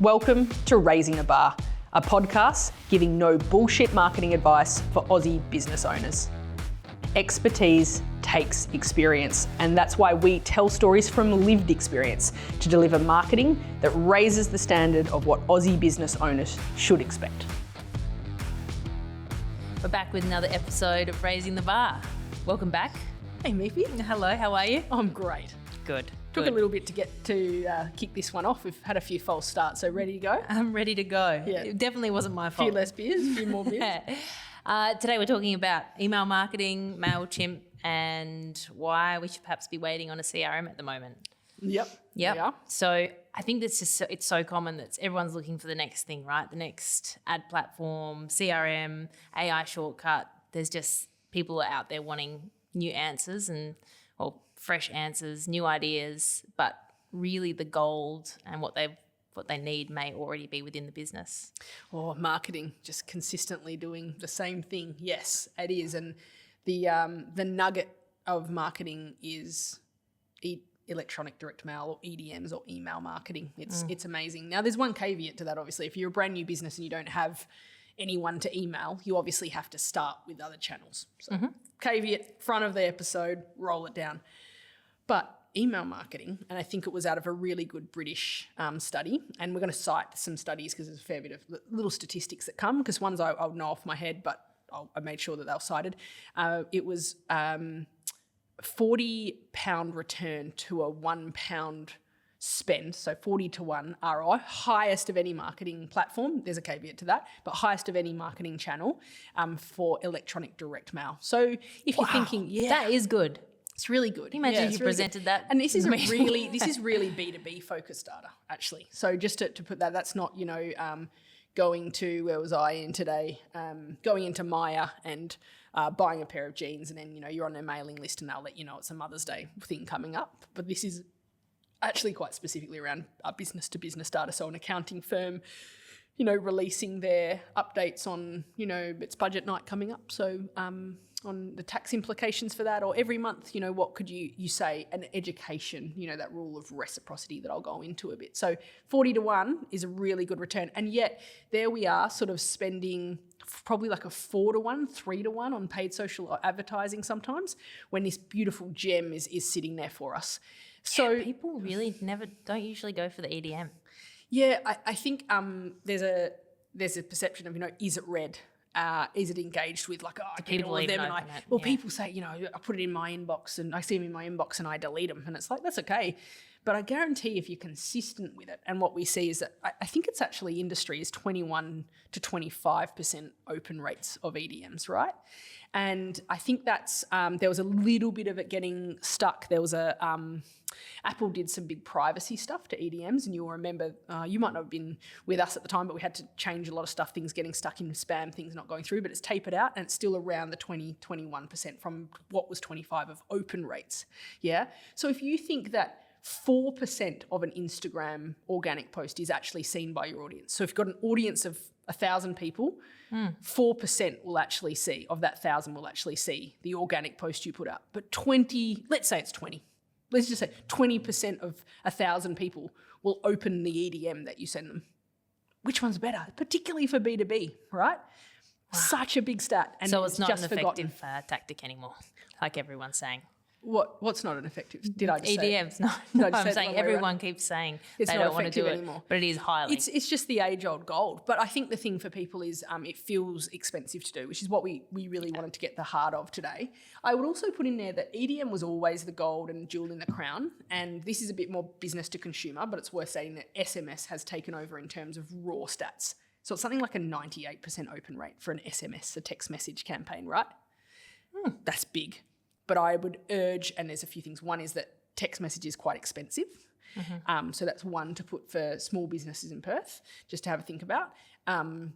Welcome to Raising the Bar, a podcast giving no bullshit marketing advice for Aussie business owners. Expertise takes experience, and that's why we tell stories from lived experience to deliver marketing that raises the standard of what Aussie business owners should expect. We're back with another episode of Raising the Bar. Welcome back. Hey, Miffy. Hello, how are you? I'm great. Good. Took a little bit to get to kick this one off. We've had a few false starts, so ready to go? I'm ready to go. Yeah. It definitely wasn't my A fault. few less beers, a few more beers. Today we're talking about email marketing, MailChimp, and why we should perhaps be waiting on a CRM at the moment. Yep. Yeah. So I think it's so common that everyone's looking for the next thing, right? The next ad platform, CRM, AI shortcut. There's just people out there wanting new answers or fresh answers, new ideas, but really the gold and what they need may already be within the business. Or marketing, just consistently doing the same thing. Yes, it is. And the nugget of marketing is electronic direct mail or EDMs or email marketing. It's amazing. Now, there's one caveat to that, obviously. If you're a brand new business and you don't have anyone to email, you obviously have to start with other channels. So caveat, front of the episode, roll it down. But email marketing, and I think it was out of a really good British study, and we're going to cite some studies because there's a fair bit of little statistics that come, because ones I'll know off my head, but I made sure that they were cited. It was £40 return to a £1 spend, so 40 to 1 ROI, highest of any marketing platform. There's a caveat to that, but highest of any marketing channel for electronic direct mail. So if you're thinking, That is good. it's really good. Can you imagine if you presented that? And this is really B2B focused data, actually. So just to put that, that's not, going to, where was I in today, going into Maya and buying a pair of jeans, and then, you're on their mailing list and they'll let you know it's a Mother's Day thing coming up. But this is actually quite specifically around business to business data. So an accounting firm, releasing their updates on, its budget night coming up. So on the tax implications for that, or every month, what could you say? An education, that rule of reciprocity that I'll go into a bit. So 40 to 1 is a really good return. And yet there we are sort of spending probably like a 4 to 1, 3 to 1 on paid social advertising sometimes, when this beautiful gem is sitting there for us. So people really don't usually go for the EDM. Yeah, I think there's a perception of, is it read? Is it engaged with, like, I get all of them, and people say, I put it in my inbox and I see them in my inbox and I delete them, and it's like, that's okay. But I guarantee if you're consistent with it, and what we see is that I think it's actually industry is 21 to 25% open rates of EDMs, right? And I think that's, there was a little bit of it getting stuck. There was Apple did some big privacy stuff to EDMs, and you'll remember, you might not have been with us at the time, but we had to change a lot of stuff, things getting stuck in spam, things not going through, but it's tapered out and it's still around the 21% from what was 25 of open rates. Yeah. So if you think that 4% of an Instagram organic post is actually seen by your audience. So if you've got an audience of 1,000 people, 4% will actually see, of that 1,000 will actually see the organic post you put up. But let's say it's 20. Let's just say 20% of 1,000 people will open the EDM that you send them. Which one's better? Particularly for B2B, right? Wow. Such a big stat. And so it's not just an effective tactic anymore, like everyone's saying. What's not an effective? Did I just EDMs? say? No, I'm saying everyone keeps saying they don't want to do it anymore. But it is highly. It's just the age-old gold. But I think the thing for people is it feels expensive to do, which is what we really wanted to get the heart of today. I would also put in there that EDM was always the gold and jewel in the crown, and this is a bit more business to consumer, but it's worth saying that SMS has taken over in terms of raw stats. So it's something like a 98% open rate for an SMS, a text message campaign, right? That's big. But I would urge, and there's a few things. One is that text message is quite expensive. So that's one to put for small businesses in Perth, just to have a think about. And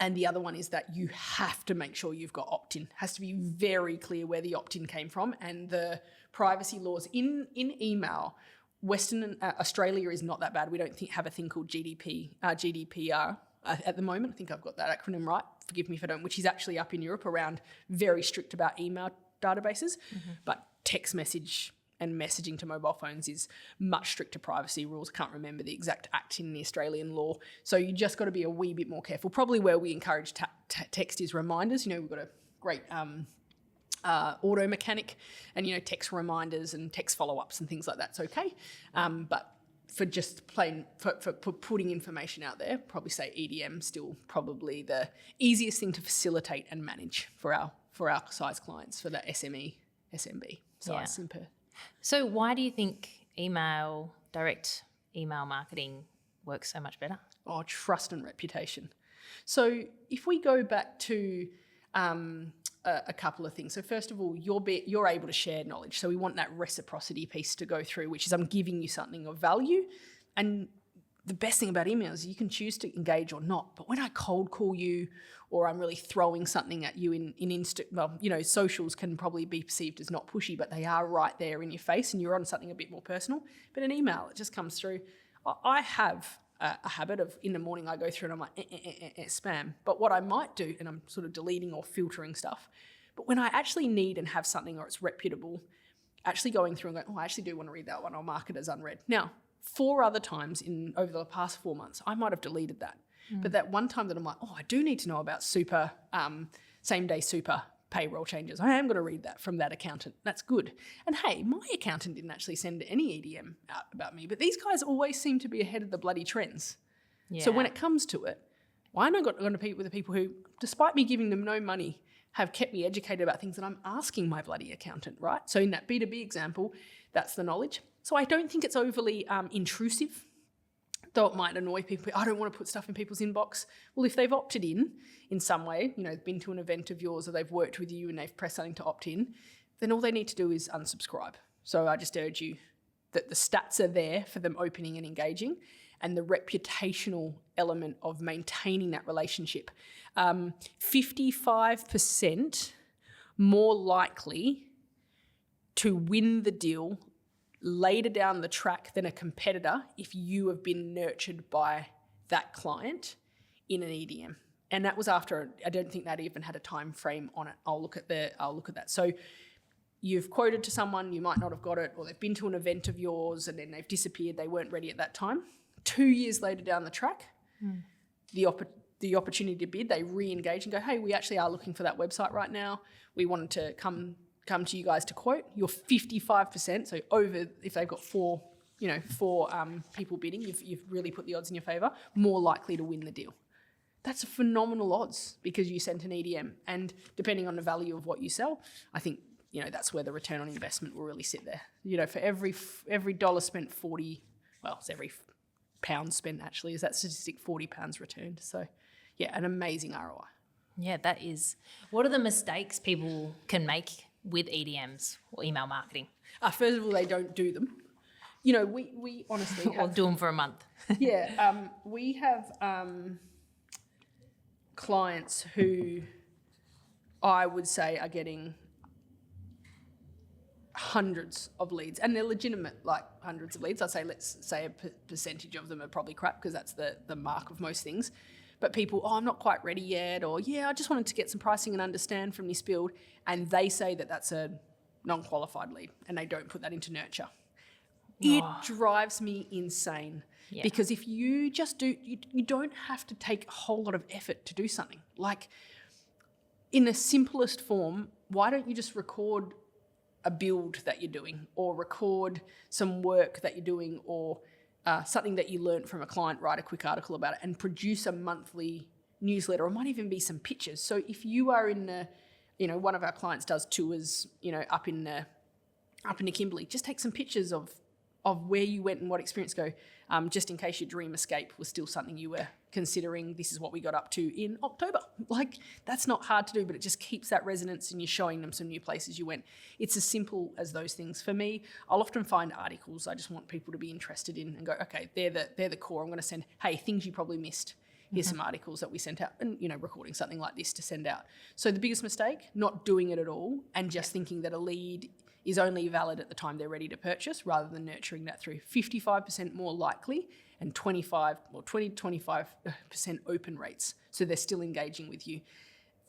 the other one is that you have to make sure you've got opt-in. It has to be very clear where the opt-in came from, and the privacy laws in email. Western Australia is not that bad. We don't have a thing called GDPR at the moment. I think I've got that acronym right. Forgive me if I don't, which is actually up in Europe around very strict about email databases, but text message and messaging to mobile phones is much stricter privacy rules. I can't remember the exact act in the Australian law. So you just got to be a wee bit more careful. Probably where we encourage text is reminders. You know, we've got a great auto mechanic, and, you know, text reminders and text follow-ups and things like that's okay. But for just plain, for putting information out there, probably say EDM still probably the easiest thing to facilitate and manage for our size clients, for the SME, SMB size in Perth. So why do you think direct email marketing works so much better? Oh, trust and reputation. So if we go back to a couple of things. So first of all, you're able to share knowledge. So we want that reciprocity piece to go through, which is I'm giving you something of value. And the best thing about emails is you can choose to engage or not. But when I cold call you, or I'm really throwing something at you in socials can probably be perceived as not pushy, but they are right there in your face and you're on something a bit more personal. But an email, it just comes through. I have a habit of, in the morning I go through and I'm like, spam. But what I might do, and I'm sort of deleting or filtering stuff, but when I actually need and have something or it's reputable, actually going through and going, I actually do want to read that one, I'll mark it as unread. Now, 4 other times over the past 4 months, I might have deleted that. But that one time that I'm like, I do need to know about same-day super payroll changes. I am going to read that from that accountant. That's good. And hey, my accountant didn't actually send any EDM out about me, but these guys always seem to be ahead of the bloody trends. Yeah. So when it comes to it, why am I going to compete with the people who, despite me giving them no money, have kept me educated about things that I'm asking my bloody accountant, right? So in that B2B example, that's the knowledge. So I don't think it's overly intrusive, though it might annoy people. I don't want to put stuff in people's inbox. Well, if they've opted in some way, you know, been to an event of yours or they've worked with you and they've pressed something to opt in, then all they need to do is unsubscribe. So I just urge you that the stats are there for them opening and engaging, and the reputational element of maintaining that relationship. 55% more likely to win the deal later down the track than a competitor if you have been nurtured by that client in an EDM. And that was after, I don't think that even had a time frame on it. I'll look at that. So you've quoted to someone, you might not have got it, or they've been to an event of yours and then they've disappeared, they weren't ready at that time. 2 years later down the track, the opportunity to bid, they re-engage and go, hey, we actually are looking for that website right now. We wanted to come to you guys to quote. You're 55%, so over, if they've got four people bidding, you've really put the odds in your favour, more likely to win the deal. That's a phenomenal odds because you sent an EDM, and depending on the value of what you sell, I think, you know, that's where the return on investment will really sit there. You know, for every dollar spent, it's every pound spent actually, is that statistic, 40 pounds returned. So yeah, an amazing ROI. Yeah, that is. What are the mistakes people can make with EDMs or email marketing? First of all, they don't do them. You know, we honestly have... or do them for a month. Yeah, we have clients who I would say are getting hundreds of leads, and they're legitimate, like hundreds of leads. Let's say a percentage of them are probably crap because that's the mark of most things. But people, I'm not quite ready yet, or I just wanted to get some pricing and understand from this build, and they say that that's a non-qualified lead, and they don't put that into nurture. It drives me insane because if you just you don't have to take a whole lot of effort to do something. Like in the simplest form, why don't you just record a build that you're doing, or record some work that you're doing, or something that you learned from a client, write a quick article about it and produce a monthly newsletter, or it might even be some pictures. So if you are in one of our clients does tours, up in the Kimberley, just take some pictures of where you went and what experience go, just in case your dream escape was still something you were considering. This is what we got up to in October. Like, that's not hard to do, but it just keeps that resonance and you're showing them some new places you went. It's as simple as those things. For me, I'll often find articles I just want people to be interested in and go, okay, they're the core. I'm going to send, hey, things you probably missed. Here's some articles that we sent out, and, recording something like this to send out. So the biggest mistake, not doing it at all and just thinking that a lead is only valid at the time they're ready to purchase, rather than nurturing that through. 55% more likely and 20-25% open rates. So they're still engaging with you.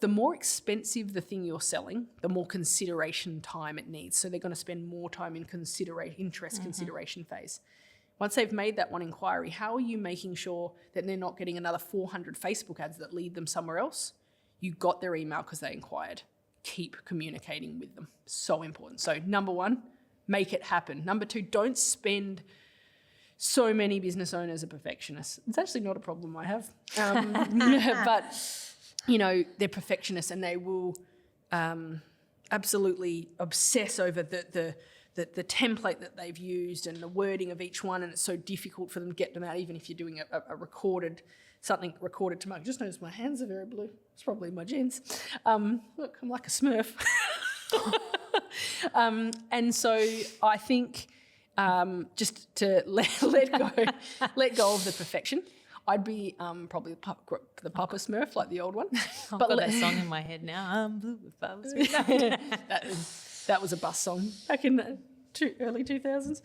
the more expensive the thing you're selling, the more consideration time it needs. So they're going to spend more time in consideration phase. Once they've made that one inquiry, how are you making sure that they're not getting another 400 Facebook ads that lead them somewhere else? You got their email because they inquired. Keep communicating with them. So important. So number one, make it happen. Number two, don't spend. So many business owners are perfectionists. It's actually not a problem I have. But, they're perfectionists and they will absolutely obsess over the template that they've used and the wording of each one, and it's so difficult for them to get them out, even if you're doing something recorded to market. Just notice my hands are very blue. It's probably my genes. Look, I'm like a Smurf. And so I think just to let go of the perfection. I'd be probably the Papa Smurf, like the old one. I've got that song in my head now. I'm blue with Papa Smurf. That was a bus song back in the early 2000s.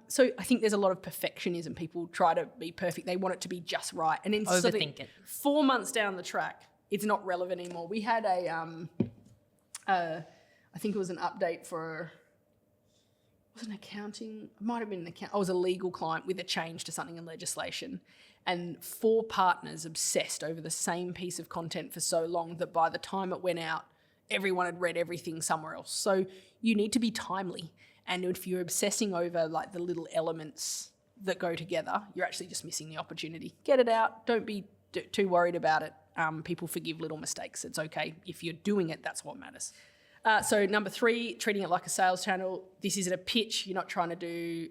So I think there's a lot of perfectionism. People try to be perfect. They want it to be just right. And then overthink it. 4 months down the track, it's not relevant anymore. We had I think it was an update for... was an accounting, it might have been an account. I was a legal client with a change to something in legislation, and 4 partners obsessed over the same piece of content for so long that by the time it went out, everyone had read everything somewhere else. So you need to be timely, and if you're obsessing over like the little elements that go together, you're actually just missing the opportunity. Get it out. Don't be too worried about it. People forgive little mistakes. It's okay. If you're doing it, that's what matters. So number 3, treating it like a sales channel. This isn't a pitch. You're not trying to do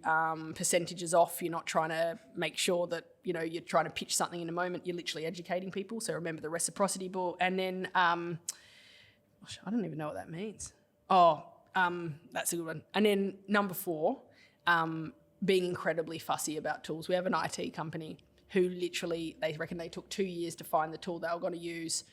percentages off. You're not trying to make sure that, you're trying to pitch something in a moment. You're literally educating people. So remember the reciprocity ball. And then, I don't even know what that means. That's a good one. And then number 4, being incredibly fussy about tools. We have an IT company who literally, they reckon they took 2 years to find the tool they were going to use.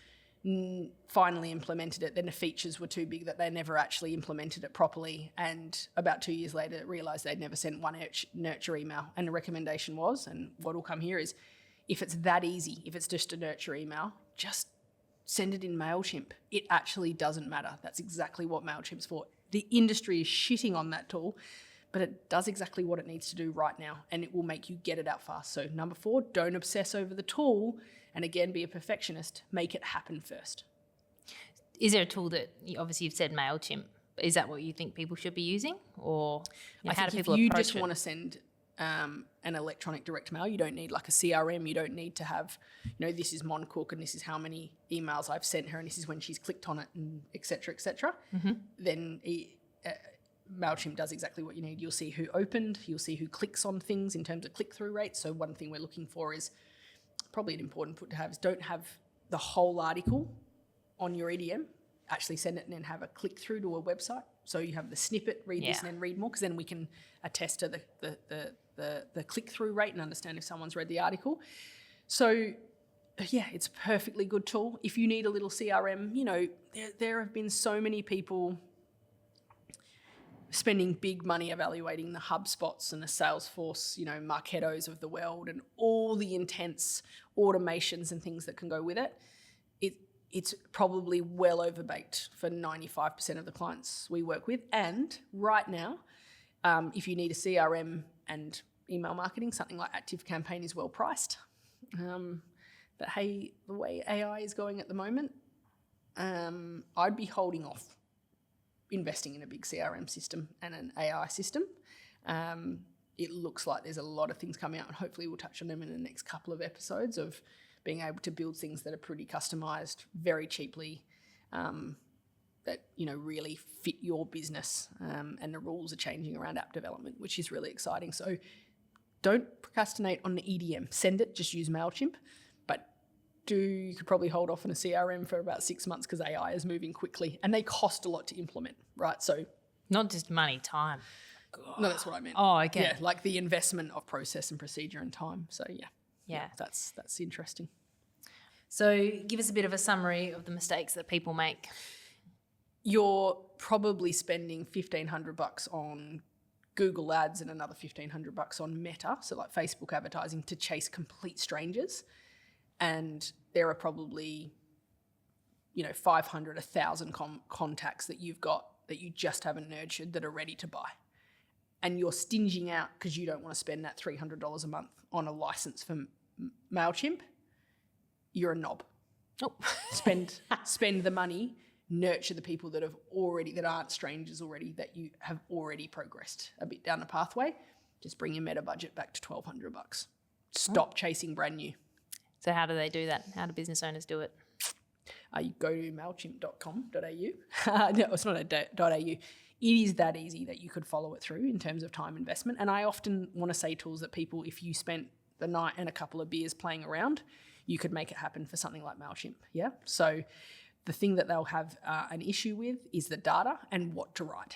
Finally implemented it, then the features were too big that they never actually implemented it properly, and about 2 years later realised they'd never sent one nurture email. And the recommendation was, and what will come here is, if it's that easy, if it's just a nurture email, just send it in MailChimp. It actually doesn't matter. That's exactly what MailChimp's for. The industry is shitting on that tool, but it does exactly what it needs to do right now, and it will make you get it out fast. So number 4, don't obsess over the tool. And again, be a perfectionist. Make it happen first. Is there a tool that, obviously you've said MailChimp, is that what you think people should be using? Or how do people approach it? If you just want to send an electronic direct mail, you don't need like a CRM. You don't need to have, this is Mon Cook and this is how many emails I've sent her and this is when she's clicked on it and et cetera, et cetera. Mm-hmm. Then MailChimp does exactly what you need. You'll see who opened. You'll see who clicks on things in terms of click-through rates. So one thing we're looking for is, probably an important put to have, is don't have the whole article on your EDM. Actually send it and then have a click through to a website. So you have the snippet, read this and then read more, because then we can attest to the click through rate and understand if someone's read the article. So it's a perfectly good tool. If you need a little CRM, there have been so many people spending big money evaluating the HubSpots and the Salesforce, Marketos of the world, and all the intense automations and things that can go with it. It's probably well overbaked for 95% of the clients we work with. And right now, if you need a CRM and email marketing, something like ActiveCampaign is well priced. But hey, the way AI is going at the moment, I'd be holding off investing in a big CRM system and an AI system. It looks like there's a lot of things coming out, and hopefully we'll touch on them in the next couple of episodes, of being able to build things that are pretty customized very cheaply, that really fit your business, and the rules are changing around app development, which is really exciting. So don't procrastinate on the EDM. Send it, just use MailChimp, but you could probably hold off on a CRM for about 6 months because AI is moving quickly and they cost a lot to implement, right? So not just money, time. No, that's what I meant. Oh, okay. Yeah, like the investment of process and procedure and time. So yeah, that's interesting. So give us a bit of a summary of the mistakes that people make. You're probably spending $1,500 on Google ads and another $1,500 on Meta, so like Facebook advertising, to chase complete strangers. And there are probably 500, 1,000 contacts that you've got that you just haven't nurtured that are ready to buy. And you're stinging out because you don't want to spend that $300 a month on a license for MailChimp, you're a knob. Oh. Spend the money, nurture the people that aren't strangers already, that you have already progressed a bit down the pathway. Just bring your meta budget back to $1,200. Stop chasing brand new. So how do they do that? How do business owners do it? You go to mailchimp.com.au. No, it's not .au. It is that easy that you could follow it through in terms of time investment. And I often want to say tools that people, if you spent the night and a couple of beers playing around, you could make it happen for something like MailChimp. Yeah. So the thing that they'll have an issue with is the data and what to write.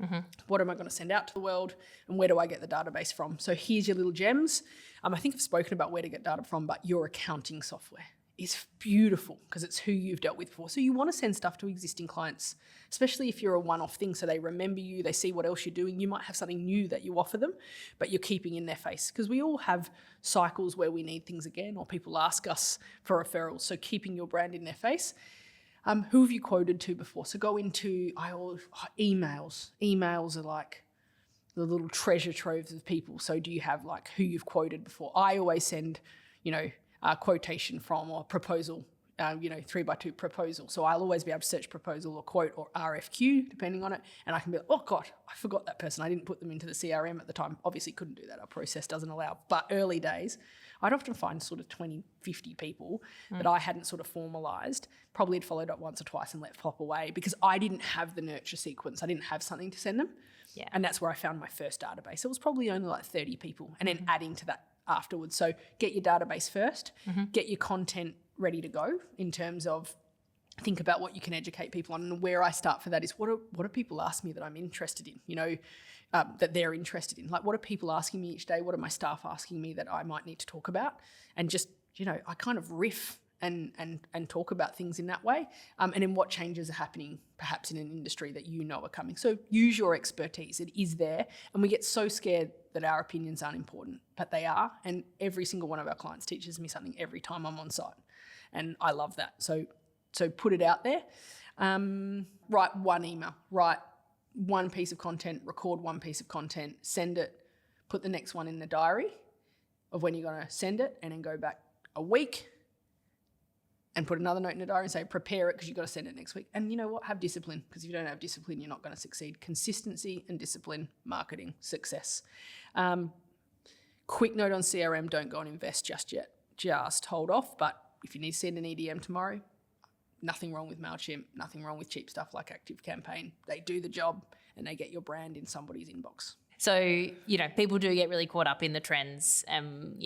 Mm-hmm. What am I going to send out to the world, and where do I get the database from? So here's your little gems. I think I've spoken about where to get data from, but your accounting software is beautiful because it's who you've dealt with before. So you want to send stuff to existing clients, especially if you're a one-off thing. So they remember you, they see what else you're doing. You might have something new that you offer them, but you're keeping in their face, because we all have cycles where we need things again, or people ask us for referrals. So keeping your brand in their face. Who have you quoted to before? So go into emails. Emails are like the little treasure troves of people. So do you have like who you've quoted before? I always send, a quotation from, or proposal, 3x2 proposal. So I'll always be able to search proposal or quote or RFQ, depending on it. And I can be like, oh God, I forgot that person. I didn't put them into the CRM at the time. Obviously couldn't do that. Our process doesn't allow. But early days, I'd often find sort of 20, 50 people that I hadn't sort of formalised, probably had followed up once or twice and let flop away because I didn't have the nurture sequence. I didn't have something to send them. Yeah. And that's where I found my first database. It was probably only like 30 people, and then adding to that afterwards. So get your database first, get your content ready to go in terms of think about what you can educate people on. And where I start for that is what do people ask me that I'm interested in, that they're interested in? Like, what are people asking me each day? What are my staff asking me that I might need to talk about? And just, I kind of riff and talk about things in that way. And then what changes are happening perhaps in an industry that are coming. So use your expertise. It is there. And we get so scared that our opinions aren't important, but they are. And every single one of our clients teaches me something every time I'm on site. And I love that. So put it out there. Write one email, write one piece of content, record one piece of content, send it, put the next one in the diary of when you're going to send it, and then go back a week and put another note in the diary and say, prepare it because you've got to send it next week. And you know what? Have discipline, because if you don't have discipline, you're not going to succeed. Consistency and discipline, marketing, success. Quick note on CRM, don't go and invest just yet. Just hold off. But if you need to send an EDM tomorrow, nothing wrong with MailChimp, nothing wrong with cheap stuff like ActiveCampaign. They do the job and they get your brand in somebody's inbox. So, people do get really caught up in the trends and,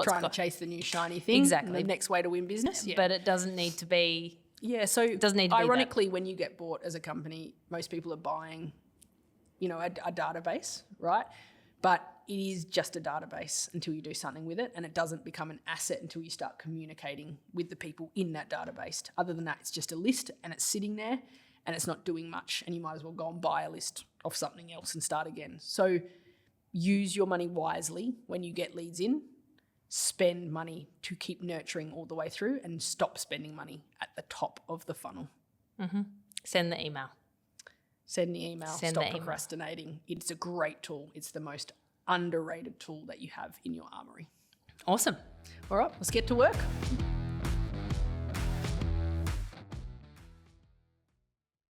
trying to chase the new shiny thing. Exactly. The next way to win business. Yeah. But it doesn't need to be. Yeah. So it doesn't need to ironically, be that. When you get bought as a company, most people are buying, a database, right? But it is just a database until you do something with it, and it doesn't become an asset until you start communicating with the people in that database. Other than that, it's just a list and it's sitting there and it's not doing much, and you might as well go and buy a list of something else and start again. So use your money wisely when you get leads in. Spend money to keep nurturing all the way through, and stop spending money at the top of the funnel. Mm-hmm. Send the email. Stop procrastinating. It's a great tool. It's the most underrated tool that you have in your armory. Awesome. All right, let's get to work.